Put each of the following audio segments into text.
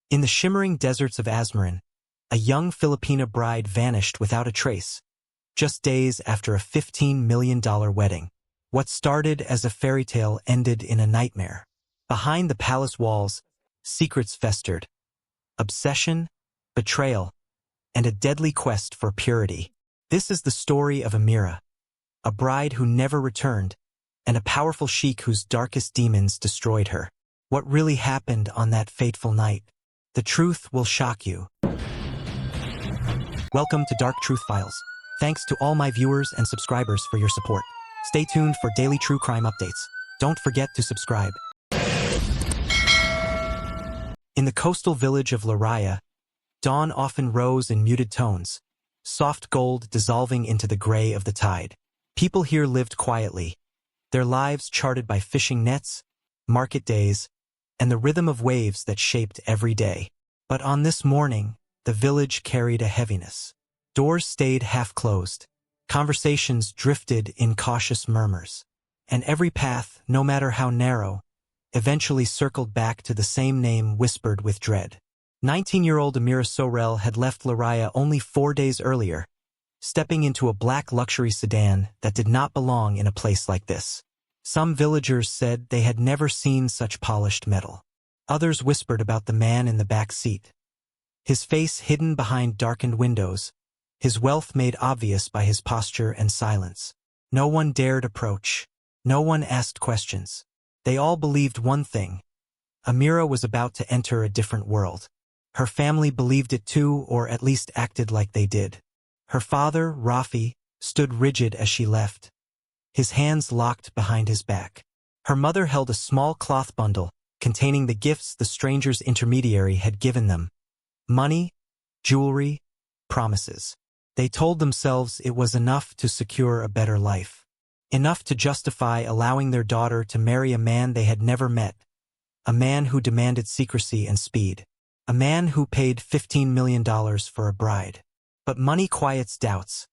In the shimmering deserts of Asmaran, a young Filipina bride vanished without a trace, just days after a $15 million wedding. What started as a fairy tale ended in a nightmare. Behind the palace walls, secrets festered. Obsession, betrayal, and a deadly quest for purity. This is the story of Amira, a bride who never returned, and a powerful sheikh whose darkest demons destroyed her. What really happened on that fateful night? The truth will shock you. Welcome to Dark Truth Files. Thanks to all my viewers and subscribers for your support. Stay tuned for daily true crime updates. Don't forget to subscribe. In the coastal village of Laraya, dawn often rose in muted tones, soft gold dissolving into the gray of the tide. People here lived quietly, their lives charted by fishing nets, market days, and the rhythm of waves that shaped every day. But on this morning, the village carried a heaviness. Doors stayed half-closed, conversations drifted in cautious murmurs, and every path, no matter how narrow, eventually circled back to the same name whispered with dread. 19-year-old Amira Sorel had left Laraya only 4 days earlier, stepping into a black luxury sedan that did not belong in a place like this. Some villagers said they had never seen such polished metal. Others whispered about the man in the back seat. His face hidden behind darkened windows, his wealth made obvious by his posture and silence. No one dared approach. No one asked questions. They all believed one thing. Amira was about to enter a different world. Her family believed it too, or at least acted like they did. Her father, Rafi, stood rigid as she left, his hands locked behind his back. Her mother held a small cloth bundle containing the gifts the stranger's intermediary had given them. Money, jewelry, promises. They told themselves it was enough to secure a better life. Enough to justify allowing their daughter to marry a man they had never met. A man who demanded secrecy and speed. A man who paid $15 million for a bride. But money quiets doubts,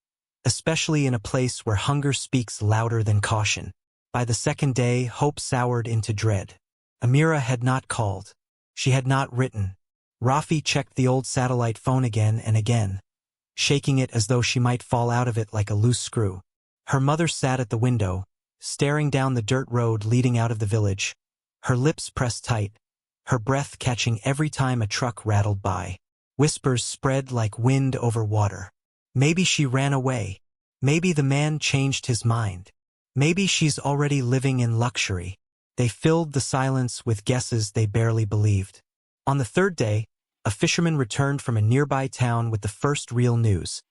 especially in a place where hunger speaks louder than caution. By the second day, hope soured into dread. Amira had not called. She had not written. Rafi checked the old satellite phone again and again, shaking it as though she might fall out of it like a loose screw. Her mother sat at the window, staring down the dirt road leading out of the village, her lips pressed tight, her breath catching every time a truck rattled by. Whispers spread like wind over water. Maybe she ran away. Maybe the man changed his mind. Maybe she's already living in luxury. They filled the silence with guesses they barely believed. On the third day, a fisherman returned from a nearby town with the first real news.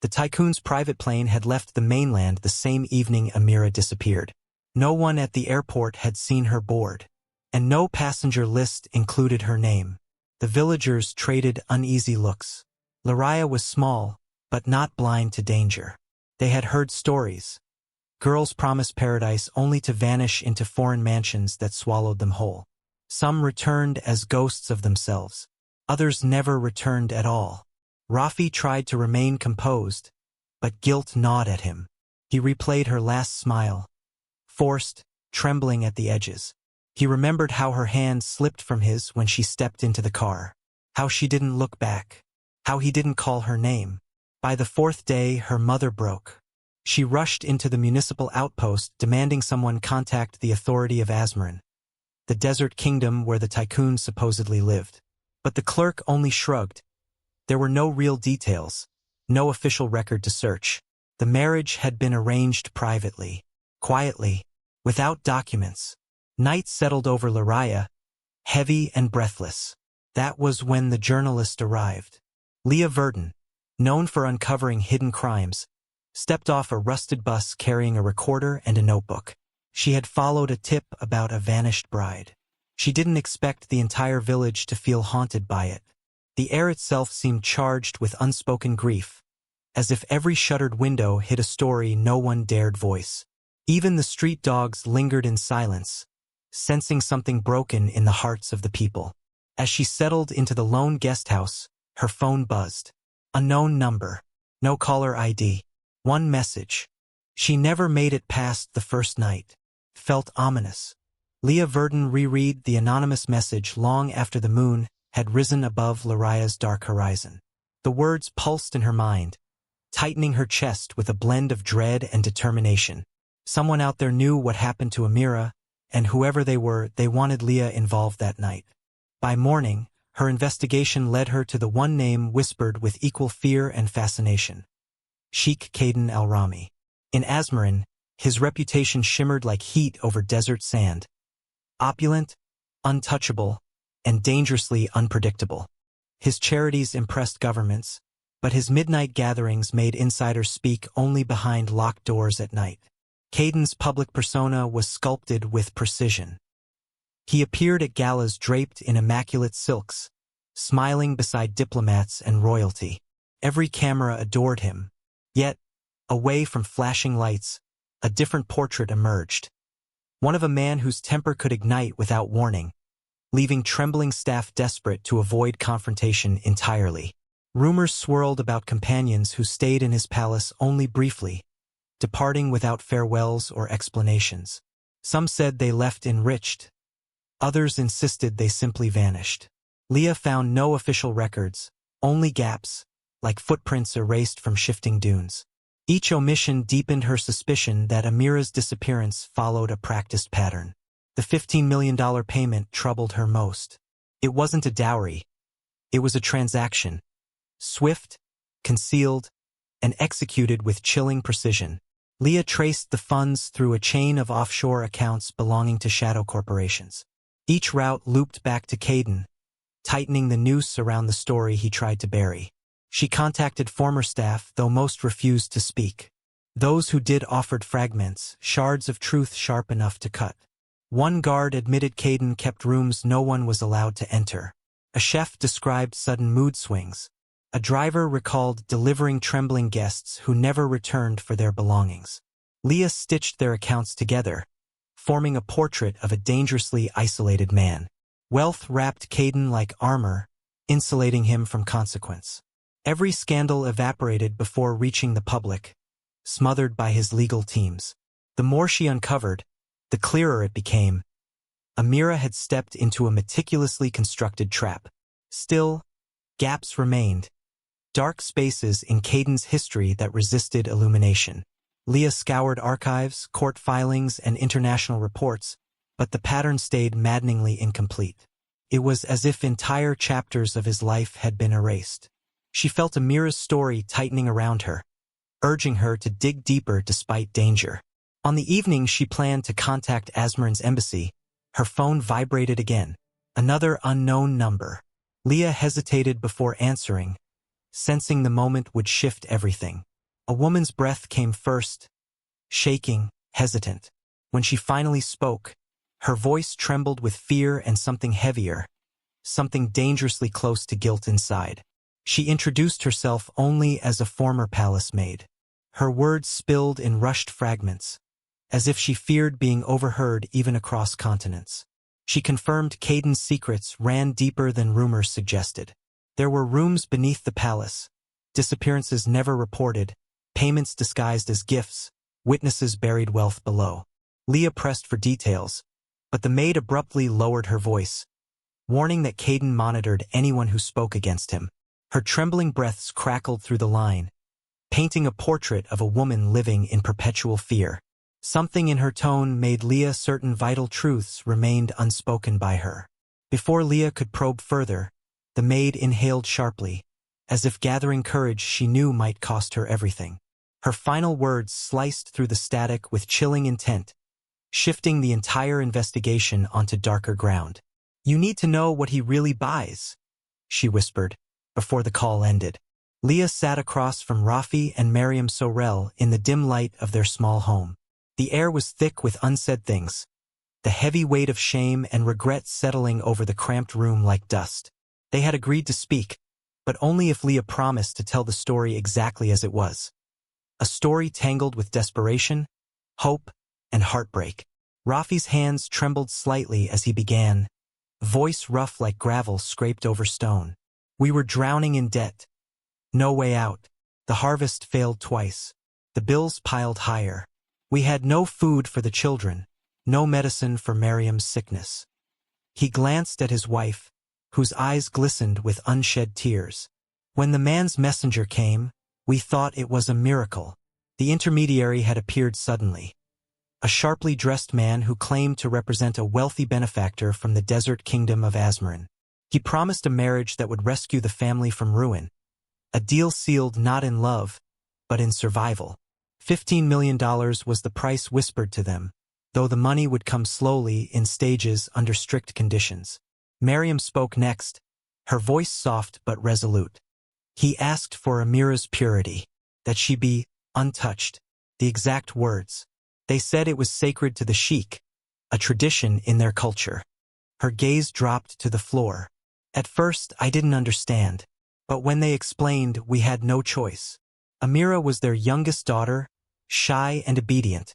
The tycoon's private plane had left the mainland the same evening Amira disappeared. No one at the airport had seen her board, and no passenger list included her name. The villagers traded uneasy looks. Laraya was small, but not blind to danger. They had heard stories. Girls promised paradise only to vanish into foreign mansions that swallowed them whole. Some returned as ghosts of themselves. Others never returned at all. Rafi tried to remain composed, but guilt gnawed at him. He replayed her last smile, forced, trembling at the edges. He remembered how her hand slipped from his when she stepped into the car, how she didn't look back, how he didn't call her name. By the fourth day, her mother broke. She rushed into the municipal outpost demanding someone contact the authority of Asmaran, the desert kingdom where the tycoon supposedly lived. But the clerk only shrugged. There were no real details, no official record to search. The marriage had been arranged privately, quietly, without documents. Night settled over Laraya, heavy and breathless. That was when the journalist arrived. Leah Verdon, known for uncovering hidden crimes, stepped off a rusted bus carrying a recorder and a notebook. She had followed a tip about a vanished bride. She didn't expect the entire village to feel haunted by it. The air itself seemed charged with unspoken grief, as if every shuttered window hid a story no one dared voice. Even the street dogs lingered in silence, sensing something broken in the hearts of the people. As she settled into the lone guest house, her phone buzzed. Unknown number. No caller ID. One message. She never made it past the first night. Felt ominous. Leah Verdon reread the anonymous message long after the moon had risen above Laraya's dark horizon. The words pulsed in her mind, tightening her chest with a blend of dread and determination. Someone out there knew what happened to Amira, and whoever they were, they wanted Leah involved that night. By morning, her investigation led her to the one name whispered with equal fear and fascination: Sheikh Caden al-Rami. In Asmaran, his reputation shimmered like heat over desert sand. Opulent, untouchable, and dangerously unpredictable. His charities impressed governments, but his midnight gatherings made insiders speak only behind locked doors at night. Caden's public persona was sculpted with precision. He appeared at galas draped in immaculate silks, smiling beside diplomats and royalty. Every camera adored him. Yet, away from flashing lights, a different portrait emerged. One of a man whose temper could ignite without warning, leaving trembling staff desperate to avoid confrontation entirely. Rumors swirled about companions who stayed in his palace only briefly, departing without farewells or explanations. Some said they left enriched. Others insisted they simply vanished. Leah found no official records, only gaps, like footprints erased from shifting dunes. Each omission deepened her suspicion that Amira's disappearance followed a practiced pattern. The $15 million payment troubled her most. It wasn't a dowry. It was a transaction. Swift, concealed, and executed with chilling precision. Leah traced the funds through a chain of offshore accounts belonging to shadow corporations. Each route looped back to Caden, tightening the noose around the story he tried to bury. She contacted former staff, though most refused to speak. Those who did offered fragments, shards of truth sharp enough to cut. One guard admitted Caden kept rooms no one was allowed to enter. A chef described sudden mood swings. A driver recalled delivering trembling guests who never returned for their belongings. Leah stitched their accounts together, forming a portrait of a dangerously isolated man. Wealth wrapped Caden like armor, insulating him from consequence. Every scandal evaporated before reaching the public, smothered by his legal teams. The more she uncovered, the clearer it became. Amira had stepped into a meticulously constructed trap. Still, gaps remained. Dark spaces in Caden's history that resisted illumination. Leah scoured archives, court filings, and international reports, but the pattern stayed maddeningly incomplete. It was as if entire chapters of his life had been erased. She felt Amira's story tightening around her, urging her to dig deeper despite danger. On the evening she planned to contact Asmaran's embassy, her phone vibrated again. Another unknown number. Leah hesitated before answering, sensing the moment would shift everything. A woman's breath came first, shaking, hesitant. When she finally spoke, her voice trembled with fear and something heavier, something dangerously close to guilt inside. She introduced herself only as a former palace maid. Her words spilled in rushed fragments, as if she feared being overheard even across continents. She confirmed Caden's secrets ran deeper than rumors suggested. There were rooms beneath the palace, disappearances never reported, payments disguised as gifts, witnesses buried wealth below. Leah pressed for details, but the maid abruptly lowered her voice, warning that Caden monitored anyone who spoke against him. Her trembling breaths crackled through the line, painting a portrait of a woman living in perpetual fear. Something in her tone made Leah certain vital truths remained unspoken by her. Before Leah could probe further, the maid inhaled sharply, as if gathering courage she knew might cost her everything. Her final words sliced through the static with chilling intent, shifting the entire investigation onto darker ground. "You need to know what he really buys," she whispered, before the call ended. Leah sat across from Rafi and Mariam Sorel in the dim light of their small home. The air was thick with unsaid things, the heavy weight of shame and regret settling over the cramped room like dust. They had agreed to speak, but only if Leah promised to tell the story exactly as it was. A story tangled with desperation, hope, and heartbreak. Rafi's hands trembled slightly as he began, voice rough like gravel scraped over stone. "We were drowning in debt. No way out. The harvest failed twice. The bills piled higher. We had no food for the children, no medicine for Mariam's sickness." He glanced at his wife, whose eyes glistened with unshed tears. When the man's messenger came, we thought it was a miracle. The intermediary had appeared suddenly. A sharply dressed man who claimed to represent a wealthy benefactor from the desert kingdom of Asmaran. He promised a marriage that would rescue the family from ruin. A deal sealed not in love, but in survival. $15 million was the price whispered to them, though the money would come slowly in stages under strict conditions. Miriam spoke next, her voice soft but resolute. He asked for Amira's purity, that she be untouched. The exact words. They said it was sacred to the Sheikh, a tradition in their culture. Her gaze dropped to the floor. At first, I didn't understand, but when they explained, we had no choice. Amira was their youngest daughter, shy and obedient,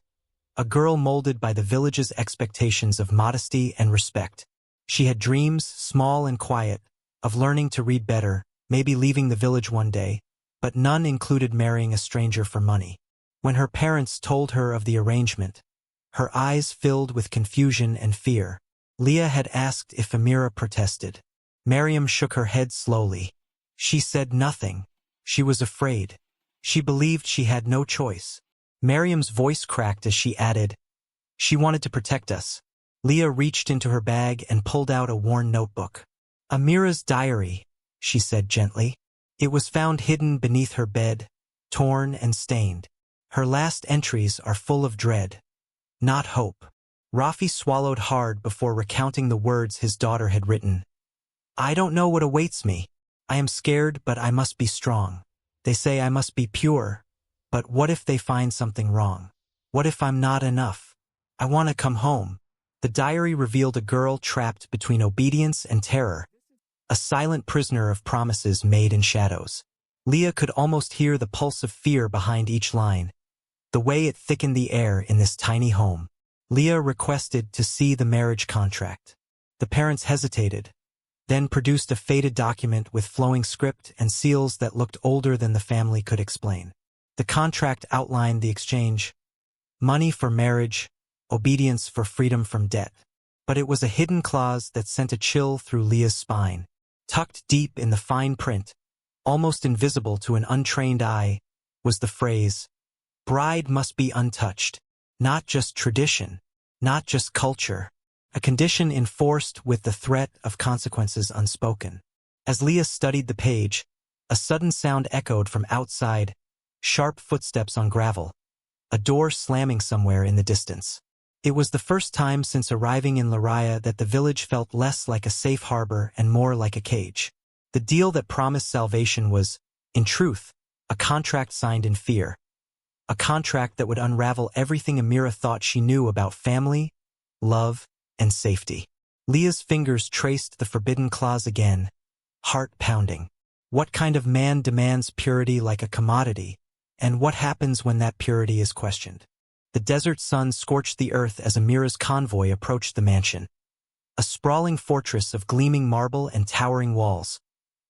a girl molded by the village's expectations of modesty and respect. She had dreams, small and quiet, of learning to read better, maybe leaving the village one day, but none included marrying a stranger for money. When her parents told her of the arrangement, her eyes filled with confusion and fear. Leah had asked if Amira protested. Miriam shook her head slowly. She said nothing. She was afraid. She believed she had no choice. Miriam's voice cracked as she added, "She wanted to protect us." Leah reached into her bag and pulled out a worn notebook. "Amira's diary," she said gently. It was found hidden beneath her bed, torn and stained. Her last entries are full of dread, not hope. Rafi swallowed hard before recounting the words his daughter had written. "I don't know what awaits me. I am scared, but I must be strong. They say I must be pure, but what if they find something wrong? What if I'm not enough? I want to come home." The diary revealed a girl trapped between obedience and terror, a silent prisoner of promises made in shadows. Leah could almost hear the pulse of fear behind each line, the way it thickened the air in this tiny home. Leah requested to see the marriage contract. The parents hesitated, then produced a faded document with flowing script and seals that looked older than the family could explain. The contract outlined the exchange: money for marriage, obedience for freedom from debt. But it was a hidden clause that sent a chill through Leah's spine. Tucked deep in the fine print, almost invisible to an untrained eye, was the phrase, "Bride must be untouched." Not just tradition, not just culture, a condition enforced with the threat of consequences unspoken. As Leah studied the page, a sudden sound echoed from outside, sharp footsteps on gravel, a door slamming somewhere in the distance. It was the first time since arriving in Laraya that the village felt less like a safe harbor and more like a cage. The deal that promised salvation was, in truth, a contract signed in fear. A contract that would unravel everything Amira thought she knew about family, love, and safety. Leah's fingers traced the forbidden clause again, heart pounding. What kind of man demands purity like a commodity, and what happens when that purity is questioned? The desert sun scorched the earth as Amira's convoy approached the mansion. A sprawling fortress of gleaming marble and towering walls,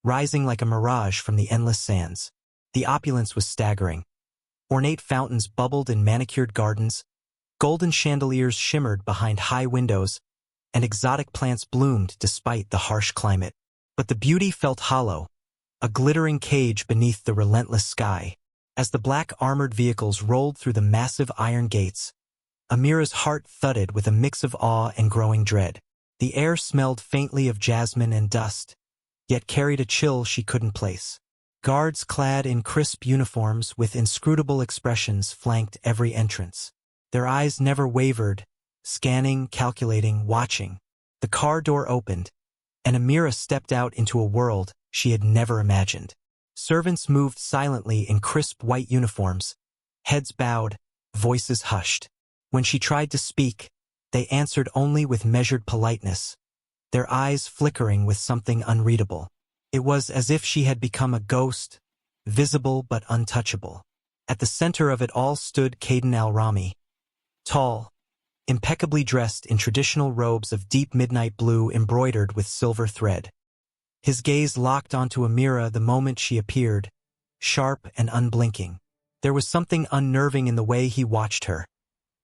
rising like a mirage from the endless sands. The opulence was staggering. Ornate fountains bubbled in manicured gardens, golden chandeliers shimmered behind high windows, and exotic plants bloomed despite the harsh climate. But the beauty felt hollow, a glittering cage beneath the relentless sky. As the black armored vehicles rolled through the massive iron gates, Amira's heart thudded with a mix of awe and growing dread. The air smelled faintly of jasmine and dust, yet carried a chill she couldn't place. Guards clad in crisp uniforms with inscrutable expressions flanked every entrance. Their eyes never wavered, scanning, calculating, watching. The car door opened, and Amira stepped out into a world she had never imagined. Servants moved silently in crisp white uniforms, heads bowed, voices hushed. When she tried to speak, they answered only with measured politeness, their eyes flickering with something unreadable. It was as if she had become a ghost, visible but untouchable. At the center of it all stood Caden al-Rami, tall, impeccably dressed in traditional robes of deep midnight blue embroidered with silver thread. His gaze locked onto Amira the moment she appeared, sharp and unblinking. There was something unnerving in the way he watched her,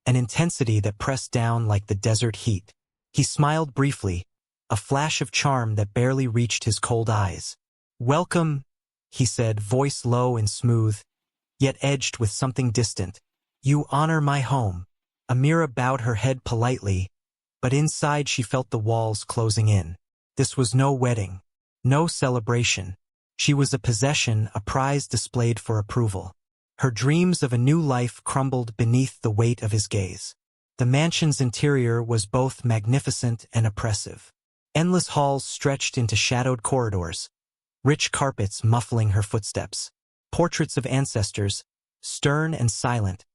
an intensity that pressed down like the desert heat. He smiled briefly, a flash of charm that barely reached his cold eyes. "Welcome," he said, voice low and smooth, yet edged with something distant. "You honor my home." Amira bowed her head politely, but inside she felt the walls closing in. This was no wedding, no celebration. She was a possession, a prize displayed for approval. Her dreams of a new life crumbled beneath the weight of his gaze. The mansion's interior was both magnificent and oppressive. Endless halls stretched into shadowed corridors, rich carpets muffling her footsteps. Portraits of ancestors, stern and silent,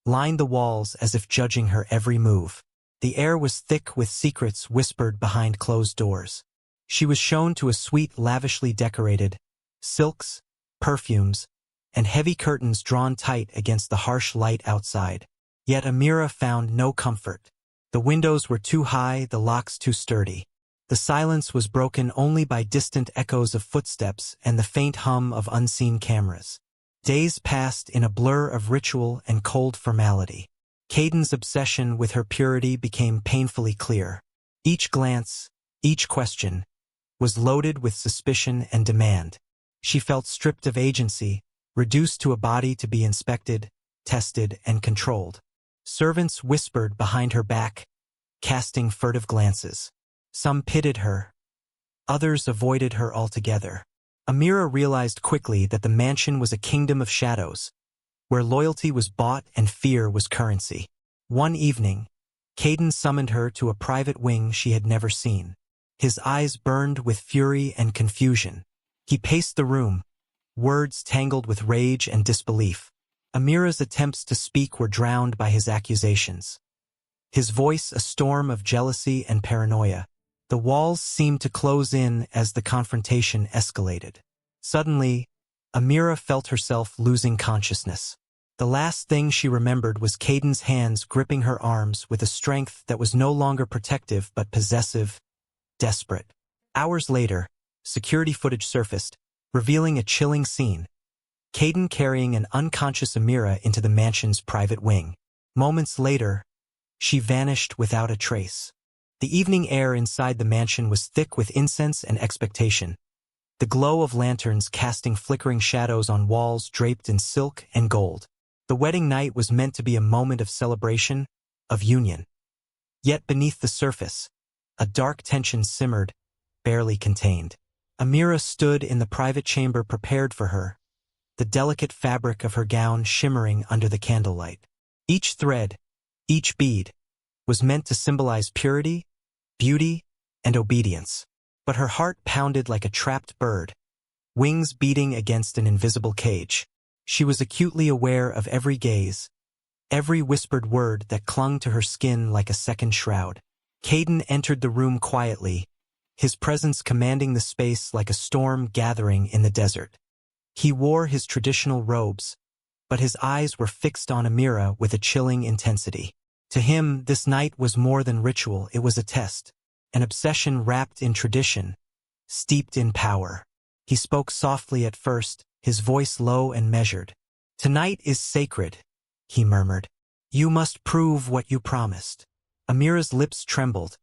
lined the walls as if judging her every move. The air was thick with secrets whispered behind closed doors. She was shown to a suite lavishly decorated, silks, perfumes, and heavy curtains drawn tight against the harsh light outside. Yet Amira found no comfort. The windows were too high, the locks too sturdy. The silence was broken only by distant echoes of footsteps and the faint hum of unseen cameras. Days passed in a blur of ritual and cold formality. Caden's obsession with her purity became painfully clear. Each glance, each question, was loaded with suspicion and demand. She felt stripped of agency, reduced to a body to be inspected, tested, and controlled. Servants whispered behind her back, casting furtive glances. Some pitied her. Others avoided her altogether. Amira realized quickly that the mansion was a kingdom of shadows, where loyalty was bought and fear was currency. One evening, Caden summoned her to a private wing she had never seen. His eyes burned with fury and confusion. He paced the room, words tangled with rage and disbelief. Amira's attempts to speak were drowned by his accusations. His voice a storm of jealousy and paranoia. The walls seemed to close in as the confrontation escalated. Suddenly, Amira felt herself losing consciousness. The last thing she remembered was Caden's hands gripping her arms with a strength that was no longer protective but possessive, desperate. Hours later, security footage surfaced, revealing a chilling scene. Caden carrying an unconscious Amira into the mansion's private wing. Moments later, she vanished without a trace. The evening air inside the mansion was thick with incense and expectation, the glow of lanterns casting flickering shadows on walls draped in silk and gold. The wedding night was meant to be a moment of celebration, of union. Yet beneath the surface, a dark tension simmered, barely contained. Amira stood in the private chamber prepared for her, the delicate fabric of her gown shimmering under the candlelight. Each thread, each bead, was meant to symbolize purity, beauty, and obedience. But her heart pounded like a trapped bird, wings beating against an invisible cage. She was acutely aware of every gaze, every whispered word that clung to her skin like a second shroud. Caden entered the room quietly, his presence commanding the space like a storm gathering in the desert. He wore his traditional robes, but his eyes were fixed on Amira with a chilling intensity. To him, this night was more than ritual, it was a test, an obsession wrapped in tradition, steeped in power. He spoke softly at first, his voice low and measured. "Tonight is sacred," he murmured. "You must prove what you promised." Amira's lips trembled,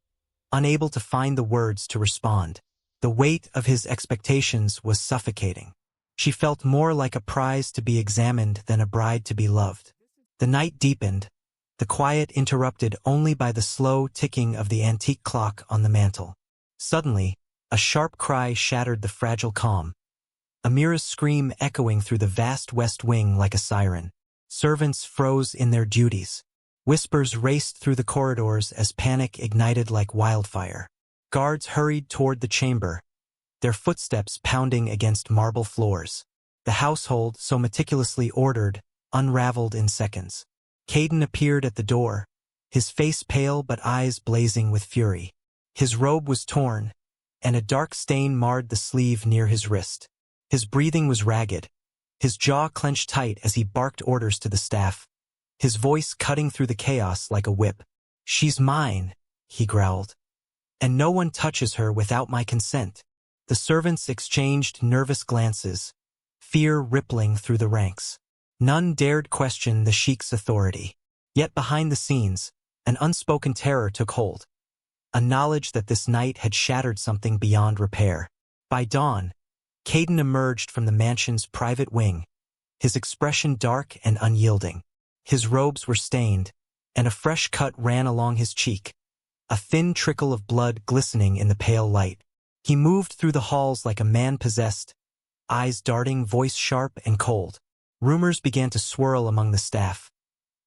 unable to find the words to respond. The weight of his expectations was suffocating. She felt more like a prize to be examined than a bride to be loved. The night deepened, the quiet interrupted only by the slow ticking of the antique clock on the mantel. Suddenly, a sharp cry shattered the fragile calm. Amira's scream echoing through the vast west wing like a siren. Servants froze in their duties. Whispers raced through the corridors as panic ignited like wildfire. Guards hurried toward the chamber, their footsteps pounding against marble floors. The household, so meticulously ordered, unraveled in seconds. Caden appeared at the door, his face pale but eyes blazing with fury. His robe was torn, and a dark stain marred the sleeve near his wrist. His breathing was ragged, his jaw clenched tight as he barked orders to the staff, his voice cutting through the chaos like a whip. "She's mine," he growled, "and no one touches her without my consent." The servants exchanged nervous glances, fear rippling through the ranks. None dared question the Sheikh's authority. Yet behind the scenes, an unspoken terror took hold. a knowledge that this night had shattered something beyond repair. By dawn, Caden emerged from the mansion's private wing, his expression dark and unyielding. His robes were stained, and a fresh cut ran along his cheek, a thin trickle of blood glistening in the pale light. He moved through the halls like a man possessed, eyes darting, voice sharp and cold. Rumors began to swirl among the staff.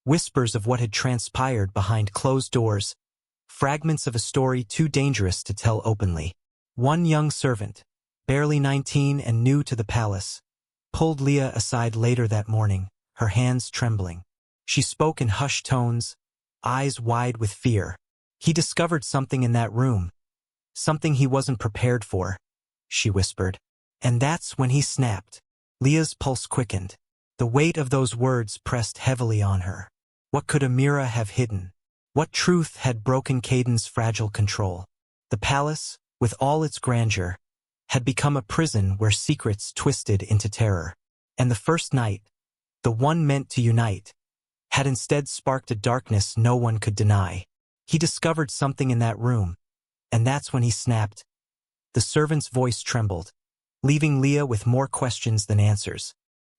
Whispers of what had transpired behind closed doors, fragments of a story too dangerous to tell openly. One young servant, barely 19 and new to the palace, pulled Leah aside later that morning, her hands trembling. She spoke in hushed tones, eyes wide with fear. He discovered something in that room, something he wasn't prepared for, she whispered. And that's when he snapped. Leah's pulse quickened. The weight of those words pressed heavily on her. What could Amira have hidden? What truth had broken Caden's fragile control? The palace, with all its grandeur, had become a prison where secrets twisted into terror. And the first night, the one meant to unite, had instead sparked a darkness no one could deny. He discovered something in that room, and that's when he snapped. The servant's voice trembled, leaving Leah with more questions than answers.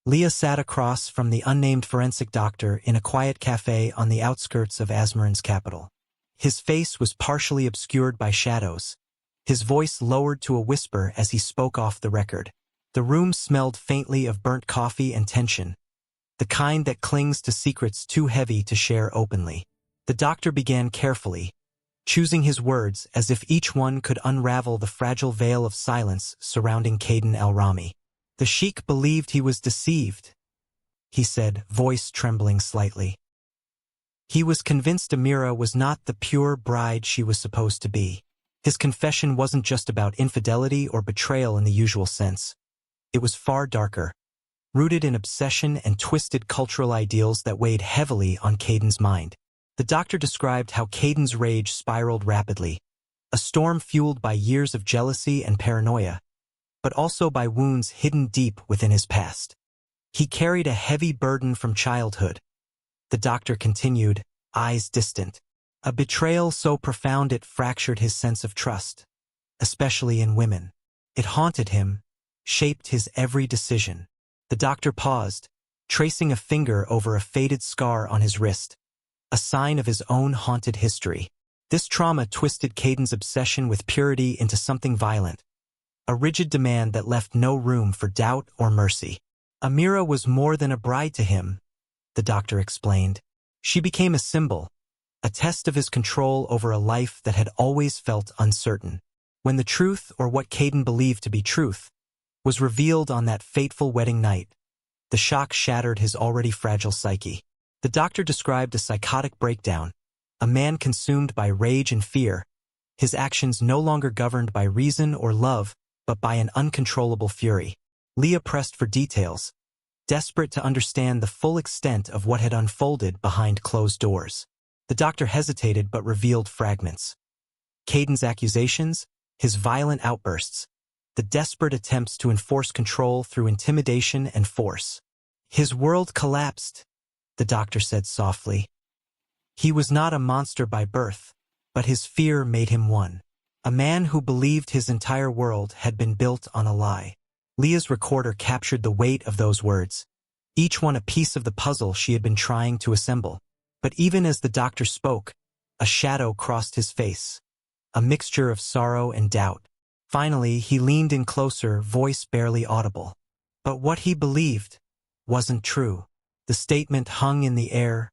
Leah sat across from the unnamed forensic doctor in a quiet cafe on the outskirts of Azmarin's capital. His face was partially obscured by shadows, his voice lowered to a whisper as he spoke off the record. The room smelled faintly of burnt coffee and tension, the kind that clings to secrets too heavy to share openly. The doctor began carefully, choosing his words as if each one could unravel the fragile veil of silence surrounding Caden El-Rami. The Sheikh believed he was deceived, he said, voice trembling slightly. He was convinced Amira was not the pure bride she was supposed to be. His confession wasn't just about infidelity or betrayal in the usual sense. It was far darker, rooted in obsession and twisted cultural ideals that weighed heavily on Caden's mind. The doctor described how Caden's rage spiraled rapidly, a storm fueled by years of jealousy and paranoia, but also by wounds hidden deep within his past. He carried a heavy burden from childhood. The doctor continued, eyes distant. A betrayal so profound it fractured his sense of trust, especially in women. It haunted him, shaped his every decision. The doctor paused, tracing a finger over a faded scar on his wrist, a sign of his own haunted history. This trauma twisted Caden's obsession with purity into something violent, a rigid demand that left no room for doubt or mercy. Amira was more than a bride to him, the doctor explained. She became a symbol, a test of his control over a life that had always felt uncertain. When the truth, or what Caden believed to be truth, was revealed on that fateful wedding night, the shock shattered his already fragile psyche. The doctor described a psychotic breakdown, a man consumed by rage and fear, his actions no longer governed by reason or love, but by an uncontrollable fury. Leah pressed for details, desperate to understand the full extent of what had unfolded behind closed doors. The doctor hesitated but revealed fragments. Caden's accusations, his violent outbursts, the desperate attempts to enforce control through intimidation and force. His world collapsed, the doctor said softly. He was not a monster by birth, but his fear made him one. A man who believed his entire world had been built on a lie. Leah's recorder captured the weight of those words, each one a piece of the puzzle she had been trying to assemble. But even as the doctor spoke, a shadow crossed his face, a mixture of sorrow and doubt. Finally, he leaned in closer, voice barely audible. But what he believed wasn't true. The statement hung in the air,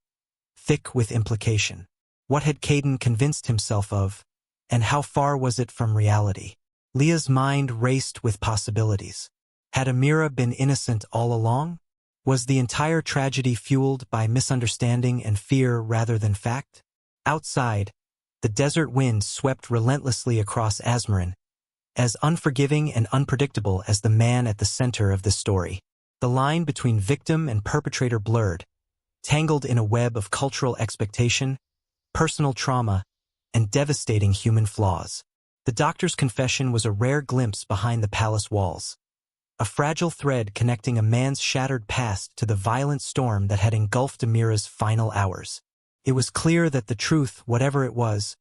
thick with implication. What had Caden convinced himself of, and how far was it from reality? Leah's mind raced with possibilities. Had Amira been innocent all along? Was the entire tragedy fueled by misunderstanding and fear rather than fact? Outside, the desert wind swept relentlessly across Azmarin, as unforgiving and unpredictable as the man at the center of this story. The line between victim and perpetrator blurred, tangled in a web of cultural expectation, personal trauma, and devastating human flaws. The doctor's confession was a rare glimpse behind the palace walls, a fragile thread connecting a man's shattered past to the violent storm that had engulfed Amira's final hours. It was clear that the truth, whatever it was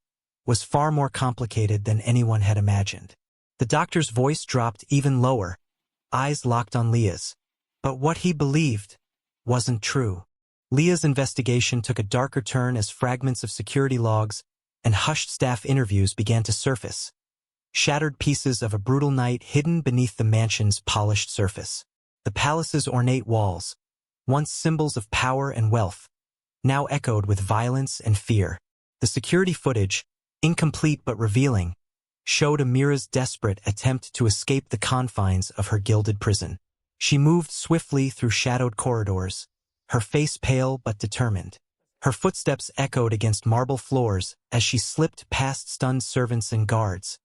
was far more complicated than anyone had imagined. The doctor's voice dropped even lower, eyes locked on Leah's. But what he believed wasn't true. Leah's investigation took a darker turn as fragments of security logs and hushed staff interviews began to surface. Shattered pieces of a brutal night hidden beneath the mansion's polished surface. The palace's ornate walls, once symbols of power and wealth, now echoed with violence and fear. The security footage, incomplete but revealing, showed Amira's desperate attempt to escape the confines of her gilded prison. She moved swiftly through shadowed corridors, her face pale but determined. Her footsteps echoed against marble floors as she slipped past stunned servants and guards,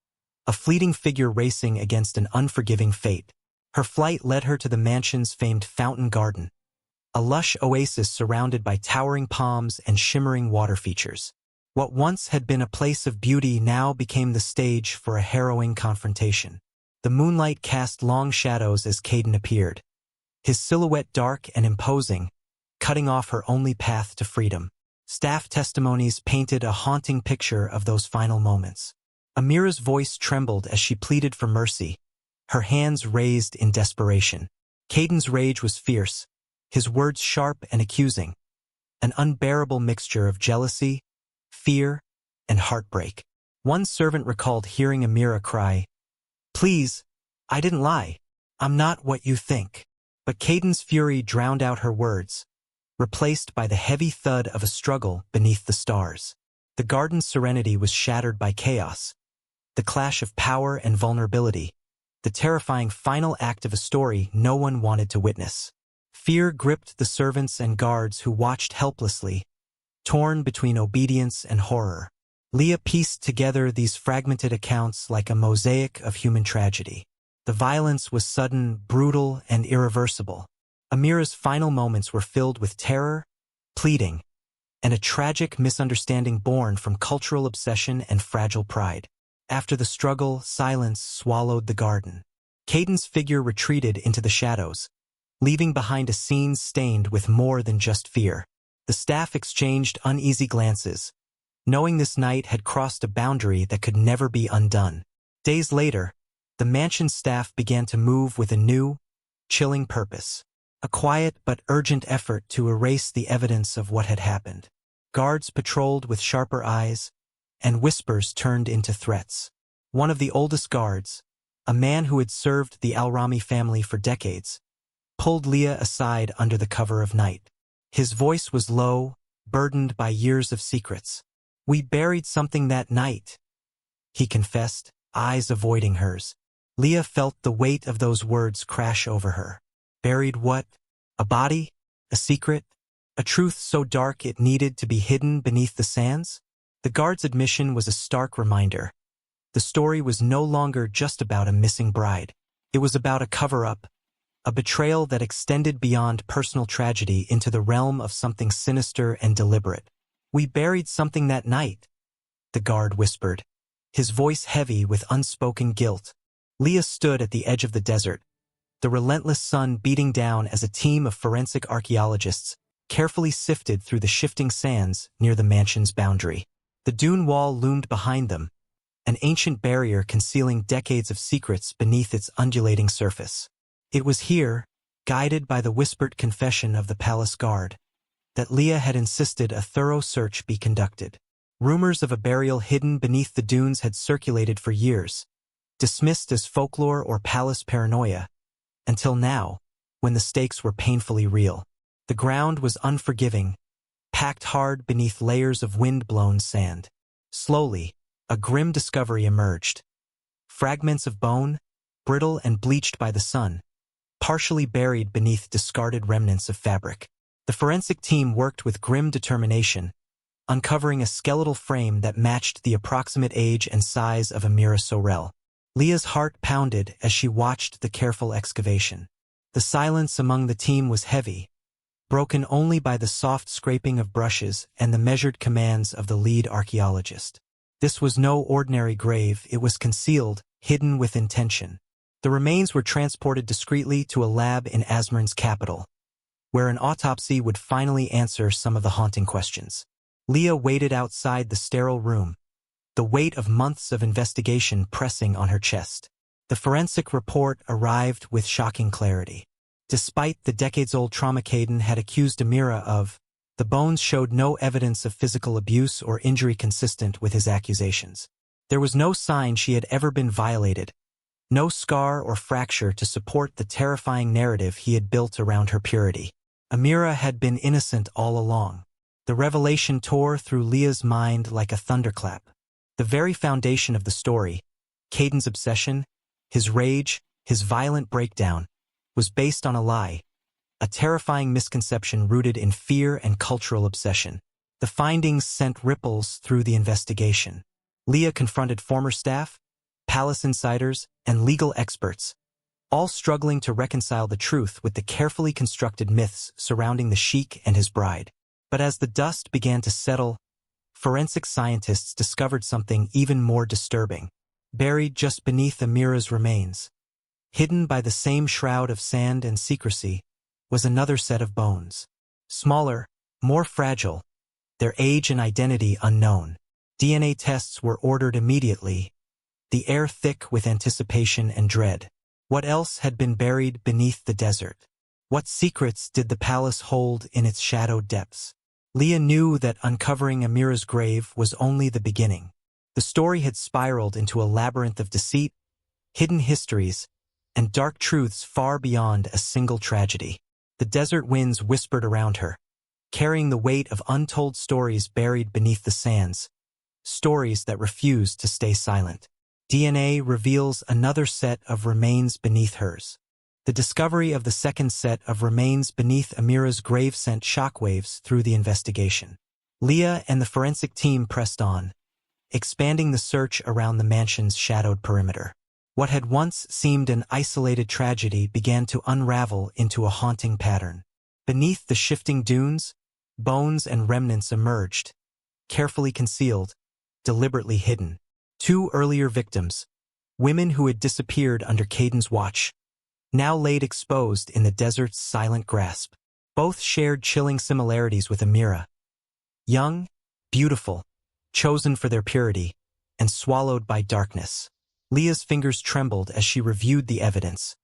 a fleeting figure racing against an unforgiving fate. Her flight led her to the mansion's famed fountain garden, a lush oasis surrounded by towering palms and shimmering water features. What once had been a place of beauty now became the stage for a harrowing confrontation. The moonlight cast long shadows as Caden appeared, his silhouette dark and imposing, cutting off her only path to freedom. Staff testimonies painted a haunting picture of those final moments. Amira's voice trembled as she pleaded for mercy, her hands raised in desperation. Caden's rage was fierce, his words sharp and accusing, an unbearable mixture of jealousy, fear, and heartbreak. One servant recalled hearing Amira cry, "Please, I didn't lie. I'm not what you think." But Caden's fury drowned out her words, replaced by the heavy thud of a struggle beneath the stars. The garden's serenity was shattered by chaos, the clash of power and vulnerability, the terrifying final act of a story no one wanted to witness. Fear gripped the servants and guards who watched helplessly, torn between obedience and horror. Leah pieced together these fragmented accounts like a mosaic of human tragedy. The violence was sudden, brutal, and irreversible. Amira's final moments were filled with terror, pleading, and a tragic misunderstanding born from cultural obsession and fragile pride. After the struggle, silence swallowed the garden. Caden's figure retreated into the shadows, leaving behind a scene stained with more than just fear. The staff exchanged uneasy glances, knowing this night had crossed a boundary that could never be undone. Days later, the mansion staff began to move with a new, chilling purpose, a quiet but urgent effort to erase the evidence of what had happened. Guards patrolled with sharper eyes, and whispers turned into threats. One of the oldest guards, a man who had served the Al-Rami family for decades, pulled Leah aside under the cover of night. His voice was low, burdened by years of secrets. "We buried something that night," he confessed, eyes avoiding hers. Leah felt the weight of those words crash over her. Buried what? A body? A secret? A truth so dark it needed to be hidden beneath the sands? The guard's admission was a stark reminder. The story was no longer just about a missing bride. It was about a cover-up, a betrayal that extended beyond personal tragedy into the realm of something sinister and deliberate. "We buried something that night," the guard whispered, his voice heavy with unspoken guilt. Leah stood at the edge of the desert, the relentless sun beating down as a team of forensic archaeologists carefully sifted through the shifting sands near the mansion's boundary. The dune wall loomed behind them, an ancient barrier concealing decades of secrets beneath its undulating surface. It was here, guided by the whispered confession of the palace guard, that Leah had insisted a thorough search be conducted. Rumors of a burial hidden beneath the dunes had circulated for years, dismissed as folklore or palace paranoia, until now, when the stakes were painfully real. The ground was unforgiving, packed hard beneath layers of wind-blown sand. Slowly, a grim discovery emerged. Fragments of bone, brittle and bleached by the sun, partially buried beneath discarded remnants of fabric. The forensic team worked with grim determination, uncovering a skeletal frame that matched the approximate age and size of Amira Sorel. Leah's heart pounded as she watched the careful excavation. The silence among the team was heavy, broken only by the soft scraping of brushes and the measured commands of the lead archaeologist. This was no ordinary grave, it was concealed, hidden with intention. The remains were transported discreetly to a lab in Asmern's capital, where an autopsy would finally answer some of the haunting questions. Leah waited outside the sterile room, the weight of months of investigation pressing on her chest. The forensic report arrived with shocking clarity. Despite the decades-old trauma Caden had accused Amira of, the bones showed no evidence of physical abuse or injury consistent with his accusations. There was no sign she had ever been violated, no scar or fracture to support the terrifying narrative he had built around her purity. Amira had been innocent all along. The revelation tore through Leah's mind like a thunderclap. The very foundation of the story, Caden's obsession, his rage, his violent breakdown, was based on a lie, a terrifying misconception rooted in fear and cultural obsession. The findings sent ripples through the investigation. Leah confronted former staff, palace insiders, and legal experts, all struggling to reconcile the truth with the carefully constructed myths surrounding the Sheikh and his bride. But as the dust began to settle, forensic scientists discovered something even more disturbing. Buried just beneath Amira's remains, hidden by the same shroud of sand and secrecy, was another set of bones. Smaller, more fragile, their age and identity unknown. DNA tests were ordered immediately, the air thick with anticipation and dread. What else had been buried beneath the desert? What secrets did the palace hold in its shadowed depths? Leah knew that uncovering Amira's grave was only the beginning. The story had spiraled into a labyrinth of deceit, hidden histories, and dark truths far beyond a single tragedy. The desert winds whispered around her, carrying the weight of untold stories buried beneath the sands, stories that refused to stay silent. DNA reveals another set of remains beneath hers. The discovery of the second set of remains beneath Amira's grave sent shockwaves through the investigation. Leah and the forensic team pressed on, expanding the search around the mansion's shadowed perimeter. What had once seemed an isolated tragedy began to unravel into a haunting pattern. Beneath the shifting dunes, bones and remnants emerged, carefully concealed, deliberately hidden. Two earlier victims, women who had disappeared under Caden's watch, now laid exposed in the desert's silent grasp. Both shared chilling similarities with Amira. Young, beautiful, chosen for their purity, and swallowed by darkness. Leah's fingers trembled as she reviewed the evidence.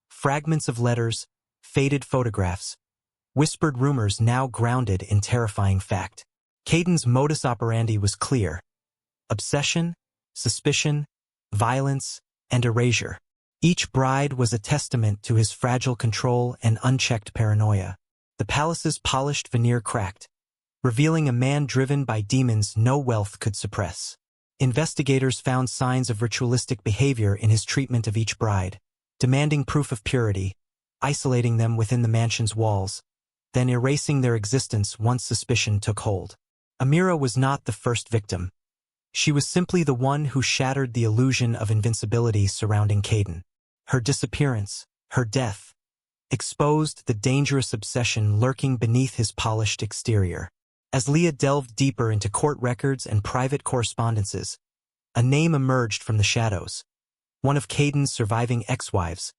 Fragments of letters, faded photographs, whispered rumors now grounded in terrifying fact. Caden's modus operandi was clear: obsession, suspicion, violence, and erasure. Each bride was a testament to his fragile control and unchecked paranoia. The palace's polished veneer cracked, revealing a man driven by demons no wealth could suppress. Investigators found signs of ritualistic behavior in his treatment of each bride, demanding proof of purity, isolating them within the mansion's walls, then erasing their existence once suspicion took hold. Amira was not the first victim. She was simply the one who shattered the illusion of invincibility surrounding Caden. Her disappearance, her death, exposed the dangerous obsession lurking beneath his polished exterior. As Leah delved deeper into court records and private correspondences, a name emerged from the shadows. One of Caden's surviving ex-wives,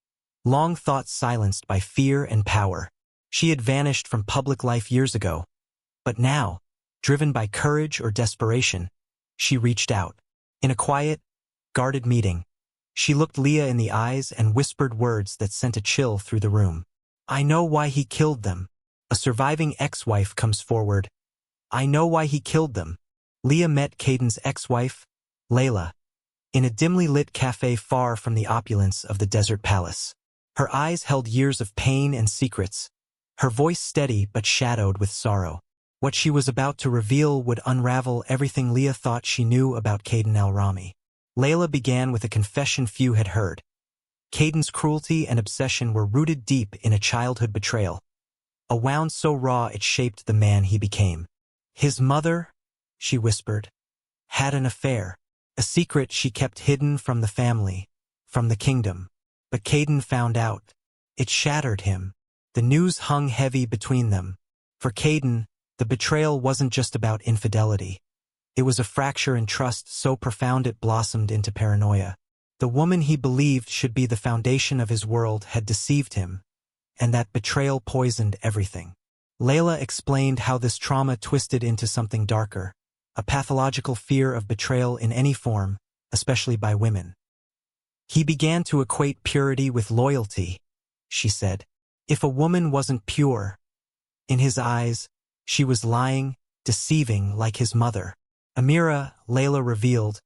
long thought silenced by fear and power. She had vanished from public life years ago, but now, driven by courage or desperation, she reached out. In a quiet, guarded meeting, she looked Leah in the eyes and whispered words that sent a chill through the room. "I know why he killed them." A surviving ex-wife comes forward. "I know why he killed them." Leah met Caden's ex-wife, Layla, in a dimly lit cafe far from the opulence of the desert palace. Her eyes held years of pain and secrets, her voice steady but shadowed with sorrow. What she was about to reveal would unravel everything Leah thought she knew about Caden al-Rami. Layla began with a confession few had heard. Caden's cruelty and obsession were rooted deep in a childhood betrayal, a wound so raw it shaped the man he became. His mother, she whispered, had an affair, a secret she kept hidden from the family, from the kingdom. But Caden found out. It shattered him. The news hung heavy between them. For Caden, the betrayal wasn't just about infidelity. It was a fracture in trust so profound it blossomed into paranoia. The woman he believed should be the foundation of his world had deceived him, and that betrayal poisoned everything. Layla explained how this trauma twisted into something darker, a pathological fear of betrayal in any form, especially by women. He began to equate purity with loyalty, she said. If a woman wasn't pure, in his eyes, she was lying, deceiving like his mother. Amira, Layla revealed,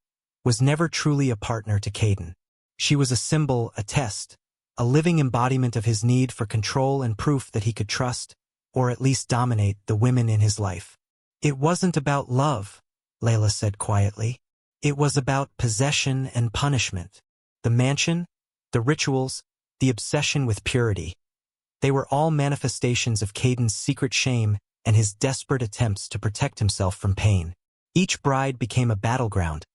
was never truly a partner to Caden. She was a symbol, a test, a living embodiment of his need for control and proof that he could trust, or at least dominate, the women in his life. It wasn't about love, Layla said quietly. It was about possession and punishment. The mansion, the rituals, the obsession with purity. They were all manifestations of Caden's secret shame and his desperate attempts to protect himself from pain. Each bride became a battleground,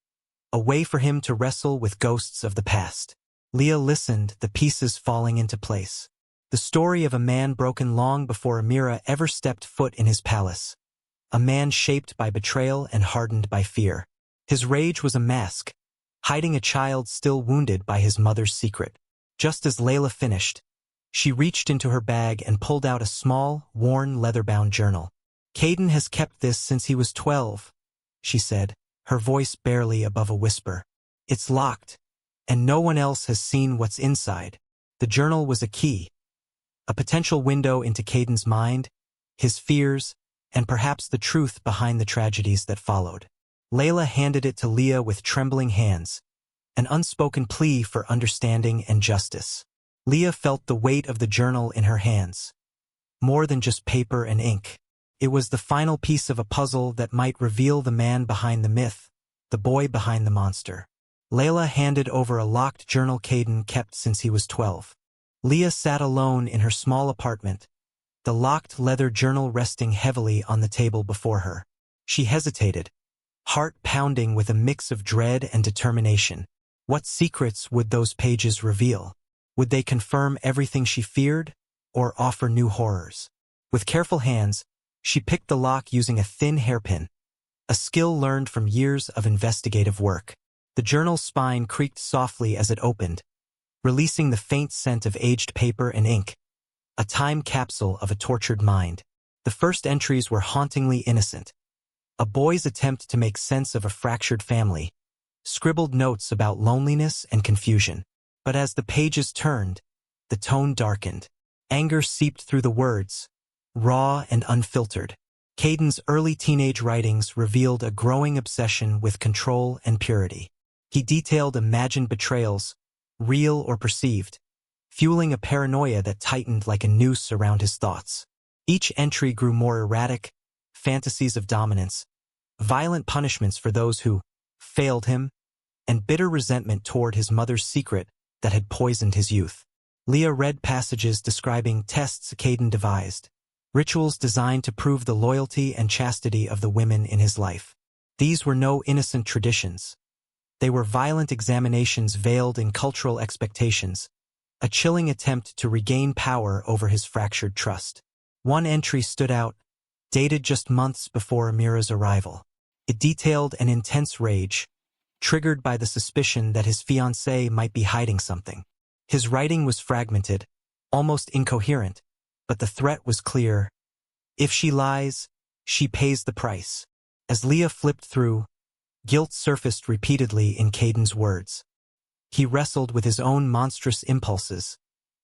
a way for him to wrestle with ghosts of the past. Leah listened, the pieces falling into place. The story of a man broken long before Amira ever stepped foot in his palace. A man shaped by betrayal and hardened by fear. His rage was a mask, hiding a child still wounded by his mother's secret. Just as Layla finished, she reached into her bag and pulled out a small, worn, leather-bound journal. Caden has kept this since he was 12, she said, her voice barely above a whisper. It's locked, and no one else has seen what's inside. The journal was a key, a potential window into Caden's mind, his fears, and perhaps the truth behind the tragedies that followed. Layla handed it to Leah with trembling hands, an unspoken plea for understanding and justice. Leah felt the weight of the journal in her hands. More than just paper and ink. It was the final piece of a puzzle that might reveal the man behind the myth, the boy behind the monster. Layla handed over a locked journal Caden kept since he was 12. Leah sat alone in her small apartment, the locked leather journal resting heavily on the table before her. She hesitated, heart pounding with a mix of dread and determination. What secrets would those pages reveal? Would they confirm everything she feared, or offer new horrors? With careful hands, she picked the lock using a thin hairpin, a skill learned from years of investigative work. The journal's spine creaked softly as it opened, releasing the faint scent of aged paper and ink, a time capsule of a tortured mind. The first entries were hauntingly innocent. A boy's attempt to make sense of a fractured family, scribbled notes about loneliness and confusion. But as the pages turned, the tone darkened. Anger seeped through the words, raw and unfiltered. Caden's early teenage writings revealed a growing obsession with control and purity. He detailed imagined betrayals, real or perceived, fueling a paranoia that tightened like a noose around his thoughts. Each entry grew more erratic, fantasies of dominance, violent punishments for those who failed him, and bitter resentment toward his mother's secret that had poisoned his youth. Leah read passages describing tests Caden devised, rituals designed to prove the loyalty and chastity of the women in his life. These were no innocent traditions. They were violent examinations veiled in cultural expectations, a chilling attempt to regain power over his fractured trust. One entry stood out, dated just months before Amira's arrival. It detailed an intense rage, triggered by the suspicion that his fiancée might be hiding something. His writing was fragmented, almost incoherent, but the threat was clear. If she lies, she pays the price. As Leah flipped through, guilt surfaced repeatedly in Caden's words. He wrestled with his own monstrous impulses,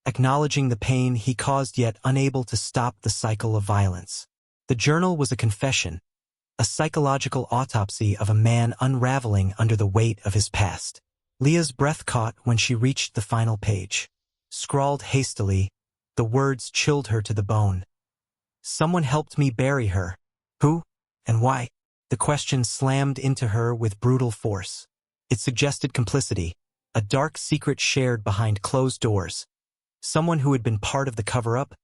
acknowledging the pain he caused yet unable to stop the cycle of violence. The journal was a confession, a psychological autopsy of a man unraveling under the weight of his past. Leah's breath caught when she reached the final page. Scrawled hastily, the words chilled her to the bone. Someone helped me bury her. Who? And why? The question slammed into her with brutal force. It suggested complicity, a dark secret shared behind closed doors. Someone who had been part of the cover-up,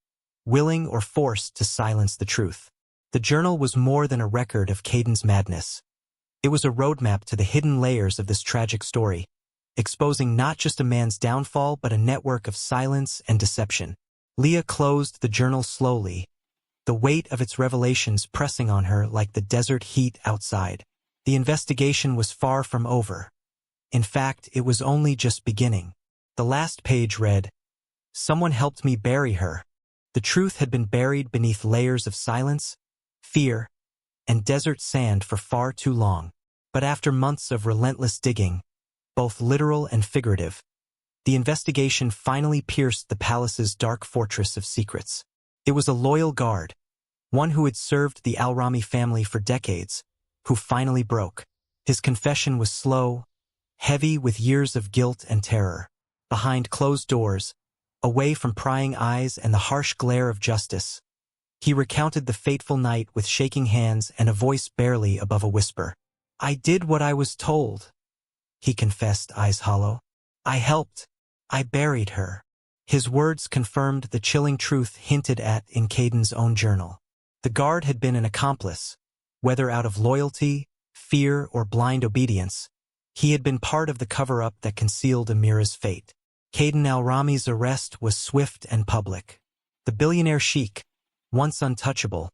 willing or forced to silence the truth. The journal was more than a record of Caden's madness. It was a roadmap to the hidden layers of this tragic story, exposing not just a man's downfall but a network of silence and deception. Leah closed the journal slowly, the weight of its revelations pressing on her like the desert heat outside. The investigation was far from over. In fact, it was only just beginning. The last page read, "Someone helped me bury her." The truth had been buried beneath layers of silence, fear, and desert sand for far too long. But after months of relentless digging, both literal and figurative, the investigation finally pierced the palace's dark fortress of secrets. It was a loyal guard, one who had served the Al-Rami family for decades, who finally broke. His confession was slow, heavy with years of guilt and terror. Behind closed doors, away from prying eyes and the harsh glare of justice, he recounted the fateful night with shaking hands and a voice barely above a whisper. "I did what I was told," he confessed, eyes hollow. "I helped. I buried her." His words confirmed the chilling truth hinted at in Caden's own journal. The guard had been an accomplice, whether out of loyalty, fear, or blind obedience. He had been part of the cover-up that concealed Amira's fate. Caden Al-Rami's arrest was swift and public. The billionaire Sheikh, once untouchable,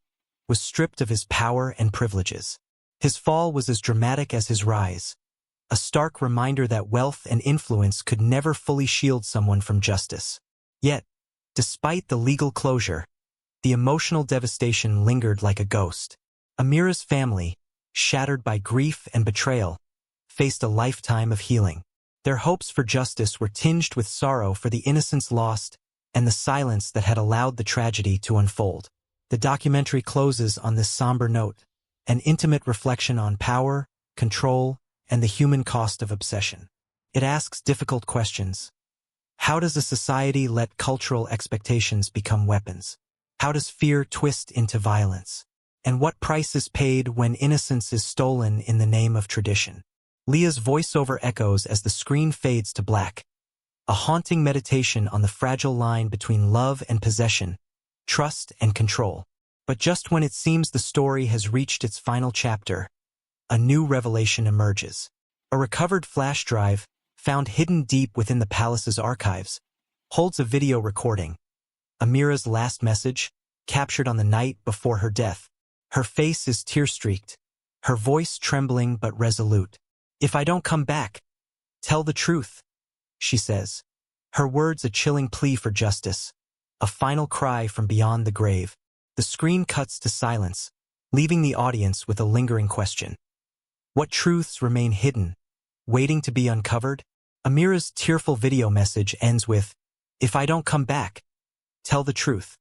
was stripped of his power and privileges. His fall was as dramatic as his rise, a stark reminder that wealth and influence could never fully shield someone from justice. Yet, despite the legal closure, the emotional devastation lingered like a ghost. Amira's family, shattered by grief and betrayal, faced a lifetime of healing. Their hopes for justice were tinged with sorrow for the innocence lost and the silence that had allowed the tragedy to unfold. The documentary closes on this somber note, an intimate reflection on power, control, and the human cost of obsession. It asks difficult questions. How does a society let cultural expectations become weapons? How does fear twist into violence? And what price is paid when innocence is stolen in the name of tradition? Leah's voiceover echoes as the screen fades to black, a haunting meditation on the fragile line between love and possession, trust and control. But just when it seems the story has reached its final chapter, a new revelation emerges. A recovered flash drive, found hidden deep within the palace's archives, holds a video recording. Amira's last message, captured on the night before her death. Her face is tear-streaked, her voice trembling but resolute. "If I don't come back, tell the truth," she says. Her words a chilling plea for justice, a final cry from beyond the grave. The screen cuts to silence, leaving the audience with a lingering question. What truths remain hidden, waiting to be uncovered? Amira's tearful video message ends with, "If I don't come back, tell the truth."